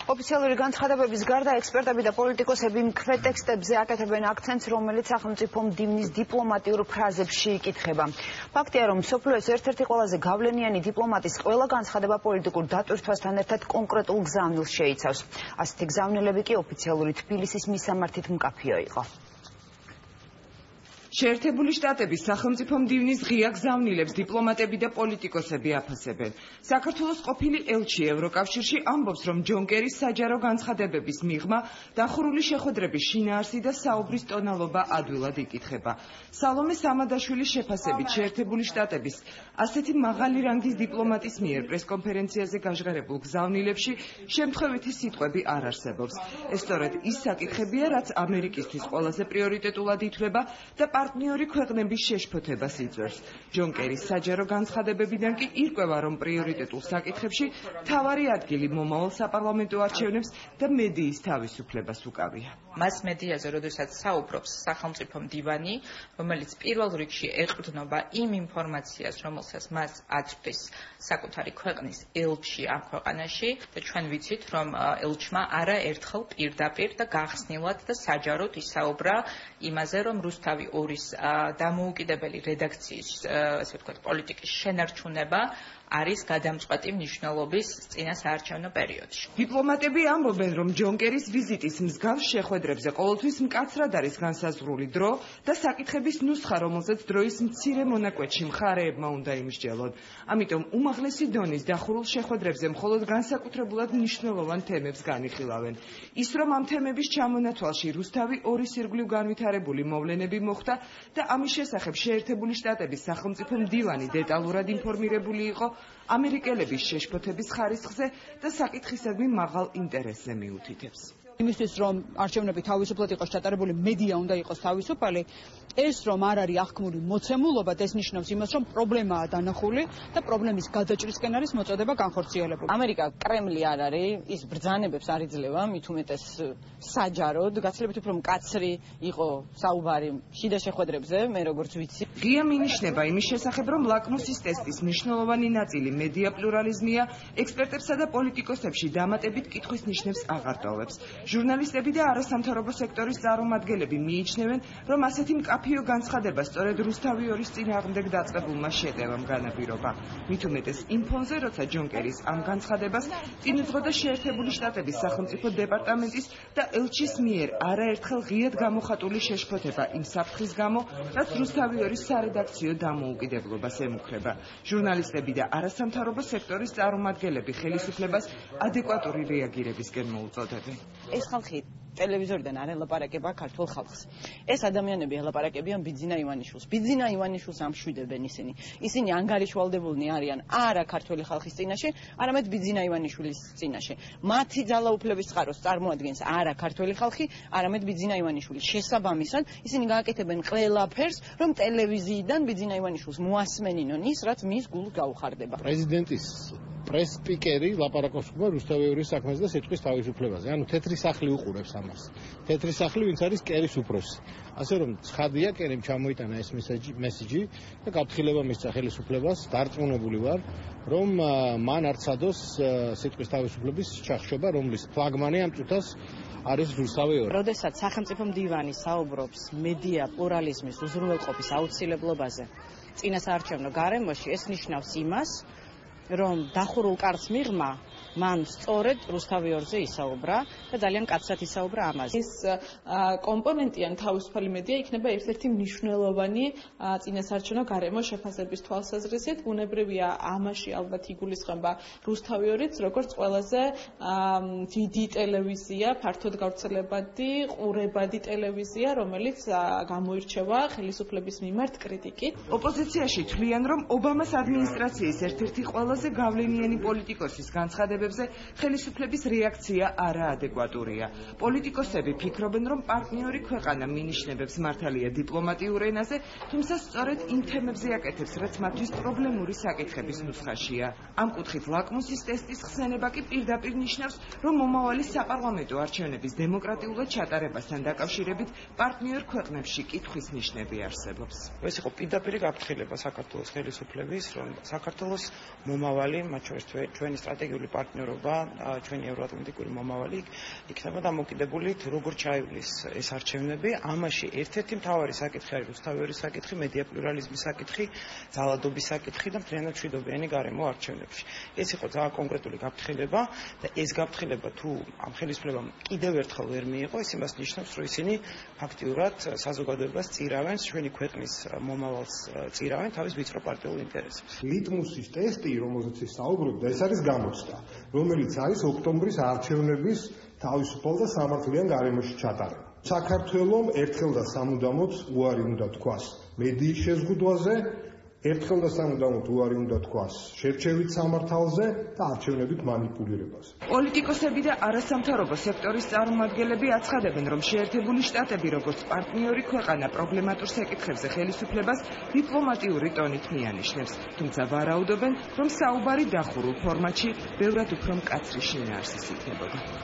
ოფიციალური განცხადებების გარდა ექსპერტები და პოლიტიკოსები მკვეთ ტექსტებზე აკეთებენ აქცენტს, რომელიც სახელმწიფო მდივნის დიპლომატიურ ფრაზებში იკითხება. ფაქტია, რომ მსოფლიოს ერთ-ერთი ყველაზე გავლენიანი დიპლომატის ყველა განცხადება პოლიტიკურ დატვირთვასთან ერთად კონკრეტულ გზავნილს შეიცავს. ასეთი გზავნილები კი ოფიციალური თბილისის მისამართით მკაფიო იყო. შეერთებული შტატების სახელმწიფო მდივნის ღია გზავნილებს დიპლომატები და პოლიტიკოსები აფასებენ. საქართველოს ყოფილი ელჩი ევროკავშირში ამბობს, რომ ჯონ კერის საჯარო განცხადებების მიღმა დახურული შეხვედრების შინაარსი და საუბრის ტონალობა ადვილად იკითხება. სალომე სამადაშვილის შეფასებით შეერთებული შტატების ასეთი მაღალი რანგის დიპლომატის მიერ პრესკონფერენციაზე გაჟღერებულ გზავნილებში შემთხვევითი სიტყვები არ არსებობს. ეს სწორედ ის საკითხებია, რაც ამერიკისთვის ყველაზე პრიორიტეტულად ითვლება და პარტნიორი ქვეყნების შეშფოთებას იწვევს. ჯონ კერის საჯარო განცხადებებიდან კი ირკვევა, რომ პრიორიტეტულ საკითხებში მთავარი ადგილი მომავალ საპარლამენტო არჩევნებს და მედიის თავისუფლებას უკავია. მას მედიაზე, როდესაც საუბრობს სახელმწიფო მდივანი, რომელიც პირველ რიგში ეყრდნობა იმ ინფორმაციას, რომელსაც მას აწვდის საკუთარი ქვეყნის ელჩი ამ ქვეყანაში და ჩვენ ვიცით, რომ ელჩმა არაერთხელ პირდაპირ და გახსნილად და საჯაროდ ისაუბრა იმაზე, რომ რუსთავი 2-ის დამოუკიდებელი რედაქციის, ასე ვთქვათ, პოლიტიკის შენარჩუნება არის გადამწყვეტი მნიშვნელობის წინა საარჩევნო პერიოდში. დიპლომატები ამბობენ, რომ ჯონ კერის ვიზიტის მსგავს შეხვედრებზე ყოველთვის მკაცრად არის განსაზღვრული დრო და საკითხების ნუსხა, რომელზეც დროის მცირე მონაკვეთში მხარეებმა უნდა იმსჯელონ. ამიტომ უმაღლესი დონის დახურულ შეხვედრებზე მხოლოდ განსაკუთრებულად მნიშვნელოვან თემებს განიხილავენ. ის, რომ ამ თემების ჩამონათვალში რუსთავი 2-ის ირგვლივ განვითარებული მოვლენები მოხდა და ამის შესახებ შეერთებული შტატების სახელმწიფო მდივანი დეტალურად ინფორმირებული იყო ამერიკელების შეშფოთების ხარისხზე და საკითხისადმი მაღალ ინტერესზე მიუთითებს. იმისთვის, რომ არჩევნები თავისუფლად იყოს ჩატარებული, მედია უნდა იყოს თავისუფალი, ეს რომ არ არის აღქმული მოცემულობა, ეს ნიშნავს იმას, რომ პრობლემაა დანახული და პრობლემის გადაჭრისკენ არის მოწოდება განხორციელებული. ამერიკა კრემლი არ არის, ის ბრძანებებს არ იძლევა, მით უმეტეს საჯაროდ, გაცილებით უფრო მკაცრი იყო საუბარი შიდა შეხვედრებზე, მე როგორც ვიცი. ღია მინიშნება იმის შესახებ, რომ ლაკმუსის ტესტის მნიშვნელოვანი ნაწილი მედია პლურალიზმია, ექსპერტებსა და პოლიტიკოსებში დამატებით კითხვის ნიშნებს აღარ ტოვებს. ჟურნალისტები და არასამთავრობო სექტორის წარმომადგენლები მიიჩნევენ, რომ ასეთი მკაფიო განცხადება სწორედ რუსთავი 2-ის წინააღმდეგ დაწყებულმა შეტევამ განაპირობა. მით უმეტეს იმ ფონზე, როცა ჯონ კერის ამ განცხადებას წინ უძღოდა შეერთებული შტატების სახელმწიფო დეპარტამენტის და ელჩის მიერ არაერთხელ ღიად გამოხატული შეშფოთება იმ საფრთხის გამო, რაც რუსთავი 2-ის სარედაქციო დამოუკიდებლობას ემუქრება. ჟურნალისტები და არასამთავრობო სექტორის წარმომადგენლები ხელისუფლებას ადეკვატური რეაგირებისკენ მოუწოდებენ. ეს ხალხი ტელევიზორიდან არ ელაპარაკება ქართულ ხალხს. ეს ადამიანები ელაპარაკებიან ბიძინა ივანიშვილს. ბიძინა ივანიშვილს ამშვიდებენ ისინი. ისინი ანგარიშვალდებულნი არიან არა ქართული ხალხის წინაშე, არამედ ბიძინა ივანიშვილის წინაშე. მათი ძალაუფლების წყაროს წარმოადგენს არა ქართული ხალხი, არამედ ბიძინა ივანიშვილი. შესაბამისად, ისინი გააკეთებენ ყველაფერს, რომ ტელევიზიიდან ბიძინა ივანიშვილს მოასმენინონ ის, რაც მის გულს გაუხარდება. პრეზიდენტის პრეს-სპიკერი ლაპარაკობს რუსთავი 2-ის საქმეზე და სიტყვის თავისუფლებაზე. ანუ თეთრი სახლი უყურებს ამას. თეთრი სახლი ვინც არის კერის უფროსი. ასე რომ ცხადია, კერიმ ჩამოიტანა ეს მესიჯი და გაფრთხილება მისცა ხელისუფლებას, დარწმუნებული ვარ, რომ მან არ ცადოს სიტყვის თავისუფლების ჩახშობა, რომლის ფლაგმანი ამ წუთას არის რუსთავი 2. როდესაც სახელმწიფო მდივანი საუბრობს მედია პლურალიზმის უზრუნველყოფის აუცილებლობაზე წინა საარჩევნო გარემოში, ეს ნიშნავს იმას, რომ დახურულ კარს მიღმა მან სწორედ რუსთავი 2-ზე ისაუბრა და ძალიან კაცად ისაუბრა ამაზე. ეს კომპონენტი ან თავისუფალი მედია იქნება ერთ-ერთი მნიშვნელოვანი წინასაარჩევნო გარემო შეფასების თვალსაზრისით. ბუნებრივია, ამაში ალბათ იგულისხმება რუსთავი 2-იც, როგორც ყველაზე დიდი ტელევიზია, ფართოდ გავრცელებადი, ყურებადი ტელევიზია, რომელიც გამოირჩევა ხელისუფლების მიმართ კრიტიკით. ოპოზიციაში თვლიან, რომ ობამას ადმინისტრაციის ერთ-ერთი ყველაზე გავლენიანი პოლიტიკოსის განცხადებებზე ხელისუფლების რეაქცია არაადეკვატურია. პოლიტიკოსები ფიქრობენ, რომ პარტნიორი ქვეყანა მინიშნებებს მართალია დიპლომატიურ ენაზე, თუმცა სწორედ იმ თემებზე აკეთებს, რაც მათთვის პრობლემური საკითხების ნუსხაშია. ამ კუთხით ლაკმუსის ტესტის ხსენება კი პირდაპირ ნიშნავს, რომ მომავალი საპარლამენტო არჩევნების დემოკრატიულად ჩატარებასთან დაკავშირებით პარტნიორ ქვეყნებში კითხვის ნიშნები არსებობს. ეს იყო პირდაპირი გაფრთხილება საქართველოს ხელისუფლების, რომ საქართველოს მომავალი, მათ შორის ჩვენი სტრატეგიული პარტნიორი პარტნიორობა, ჩვენი ევროატლანტიკური მომავალი იქნება დამოკიდებული თუ როგორ ჩაივლის ეს არჩევნები. ამაში ერთ-ერთი მთავარი საკითხი არის რუსთავი საკითხი, მედია პლურალიზმის საკითხი, ძალადობის საკითხი და მთლიანად მშვიდობიანი გარემო არჩევნებში. ეს იყო ძალიან კონკრეტული გაფრთხილება და ეს გაფრთხილება თუ ამ ხელისუფლებამ კიდევ ერთხელ ვერ მიიღო, ეს იმას ნიშნავს, რომ ისინი ფაქტიურად საზოგადოებას წირავენ, ჩვენი ქვეყნის მომავალს წირავენ თავის ვიწრო პარტიულ ინტერესებს. ლიტმუსის ტესტი, რომელზეც საუბრობდა, ეს არის გამოცდა, რომელიც არის ოქტომბრის არჩევნების თავისუფალ და სამართლიან გარემოში ჩატარება. საქართველომ ერთხელ და სამუდამოდ უარი უნდა თქვას მედიის შეზღუდვაზე, ერთხელ და სამუდამოდ უარი უნდა თქვას შერჩევით სამართალზე და არჩევნებით манипуლირებაზე. პოლიტიკოსები და არასამთავრობო სექტორის წარმომადგენლები აცხადებენ, რომ შეერთებული შტატები როგორც პარტნიორი ქვეყანა პრობლემატურ საკითხებზე ხელისუფლებას დიპლომატიური ტონით მიანიშნებს, თუმცა ვარაუდობენ, რომ საუბარი დახურულ ფორმატში ბევრად უფრო მკაცრი შინაარსის იქნებოდა.